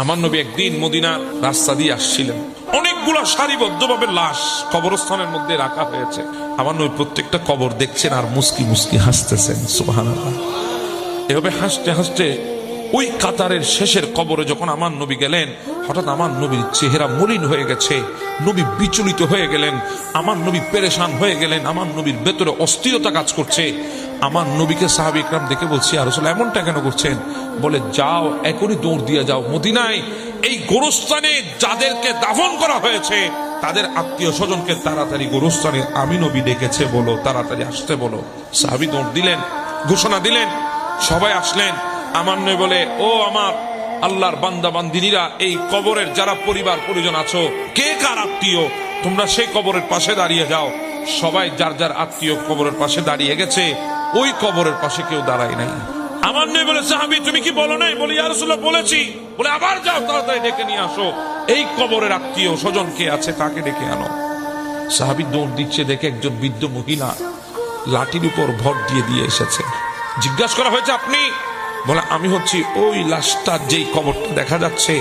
আমার নবী একদিন মদিনার রাস্তা দিয়ে আসছিলেন, অনেকগুলা সারিবদ্ধভাবে লাশ কবরস্থানের মধ্যে রাখা হয়েছে। আমার নবী প্রত্যেকটা কবর দেখছেন আর মুস্কি মুস্কি হাসতেছেন। সুবহানাল্লাহ। এভাবে হাসতে হাসতে ওই কাতারের শেষের কবরে যখন আমার নবী গেলেন, হঠাৎ আমার নবীর চেহারা মলিন হয়ে গেছে। নবী বিচলিত হয়ে গেলেন, আমার নবী পেরেশান হয়ে গেলেন, আমার নবীর ভেতরে অস্থিরতা কাজ করছে। আমার নবীকে সাহাবী ইকরাম দেখে বলছি, ইয়া রাসূলুল্লাহ এমনটা কেন করছেন? বলে, যাও এখনই দৌড় দিয়ে যাও মদিনায়, এই গোরস্থানে যাদেরকে দাফন করা হয়েছে তাদের আত্মীয় স্বজনকে তাড়াতাড়ি গোরস্থানে আমি নবী ডেকেছে বলো, তাড়াতাড়ি আসতে বলো। সাহাবী দৌড় দিলেন, ঘোষণা দিলেন, সবাই আসলেন। আমার নবী বলে, ও আমার আল্লাহর বান্দা বান্দিনীরা, এই কবরের যারা পরিবার পরিজন আছো, কে কার আত্মীয়, তোমরা সেই কবরের পাশে দাঁড়িয়ে যাও। সবাই যার যার আত্মীয় কবরের পাশে দাঁড়িয়ে গেছে, ওই কবরের পাশে কেউ দাঁড়ায় নাই। আমার নবী বলে, সাহাবী তুমি কি বলো নাই? বলি, ইয়া রাসূলুল্লাহ বলেছি। বলে, আবার যাও তাড়াতাড়ি ডেকে নিয়ে আসো, এই কবরের আত্মীয় স্বজন কে আছে তাকে ডেকে আনো। সাহাবী দৌড় দিচ্ছে, দেখে একজন বৃদ্ধ মহিলা লাঠির উপর ভর দিয়ে দিয়ে এসেছে। জিজ্ঞাসা করা হয়েছে, আপনি? বলে, আমি হচ্ছি ওই লাশটার যেই কবরটা দেখা যাচ্ছে,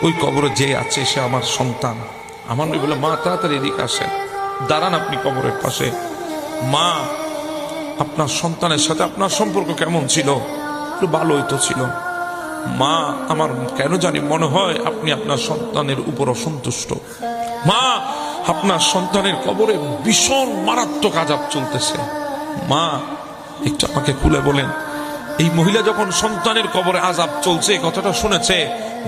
ওই কবরে যে আছে সে আমার সন্তান। আমার নবী বলে, মা তাড়াতাড়ি এদিকে আসেন, দাঁড়ান আপনি কবরের পাশে। মা, আপনার সন্তানের সাথে আপনার সম্পর্ক কেমন ছিল? একটু ভালোই তো ছিল। মা, আমার কেন জানি মনে হয় আপনি আপনার সন্তানের উপর অসন্তুষ্ট। মা, আপনার সন্তানের কবরে ভীষণ মারাত্মক আযাব চলতেছে। মা, একটু আমাকে খুলে বলেন। এই মহিলা যখন সন্তানের কবরে আযাব চলছে কথাটা শুনেছে,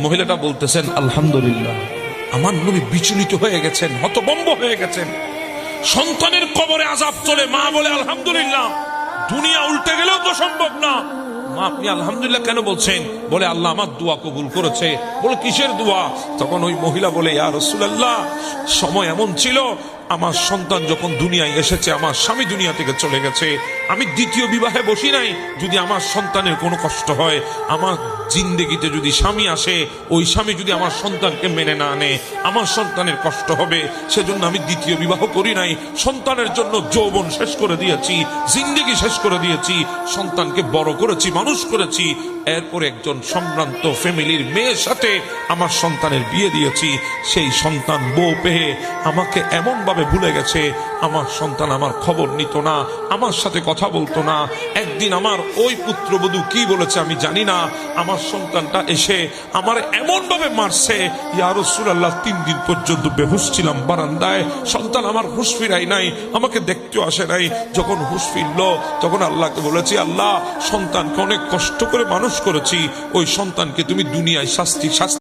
মহিলাটা বলতেছেন, আলহামদুলিল্লাহ। আমার নবী বিচলিত হয়ে গেছেন, হতভম্ব হয়ে গেছেন। সন্তানের কবরে আযাব চলে, মা বলে আলহামদুলিল্লাহ। দুনিয়া উল্টে গেলেও তো সম্ভব না। মা, আপনি আলহামদুলিল্লাহ কেন বলছেন? বলে, আল্লাহ আমার দোয়া কবুল করেছে। বলে, কিসের দোয়া? তখন ওই মহিলা বলে, ইয়া রাসূলুল্লাহ, সময় এমন ছিল, আমার সন্তান যখন দুনিয়ায় এসেছে, আমার স্বামী দুনিয়া থেকে চলে গেছে, আমি দ্বিতীয় বিবাহে বসি নাই। যদি আমার সন্তানের কোনো কষ্ট হয়, আমার জিন্দেগিতে যদি স্বামী আসে, ওই স্বামী যদি আমার সন্তানকে মেনে না আনে, আমার সন্তানের কষ্ট হবে, সেজন্য আমি দ্বিতীয় বিবাহ করি নাই। সন্তানের জন্য যৌবন শেষ করে দিয়েছি, জিন্দেগি শেষ করে দিয়েছি, সন্তানকে বড় করেছি, মানুষ করেছি। এরপর একজন সম্ভ্রান্ত ফ্যামিলির মেয়ের সাথে আমার সন্তানের বিয়ে দিয়েছি। সেই সন্তান বউ পেয়ে আমাকে এমন ভাবে ভুলে গেছে, আমার সন্তান আমার খবর নিত না, আমার সাথে কথা বলতো না। একদিন আমার ওই পুত্রবধূ কি বলেছে আমি জানি না, আমার সন্তানটা এসে আমার এমন ভাবে মারছে, ইয়া রাসূলুল্লাহ 3 দিন পর্যন্ত বেহুশ ছিলাম বারান্দায়। সন্তান আমার হুঁশ ফিরাই নাই, আমাকে দেখতেও আসে নাই। যখন হুঁশ ফিরল, তখন আল্লাহকে বলেছি, আল্লাহ, সন্তানকে অনেক কষ্ট করে মানুষ করেছি, ওই সন্তানকে তুমি দুনিয়ায় শাস্তি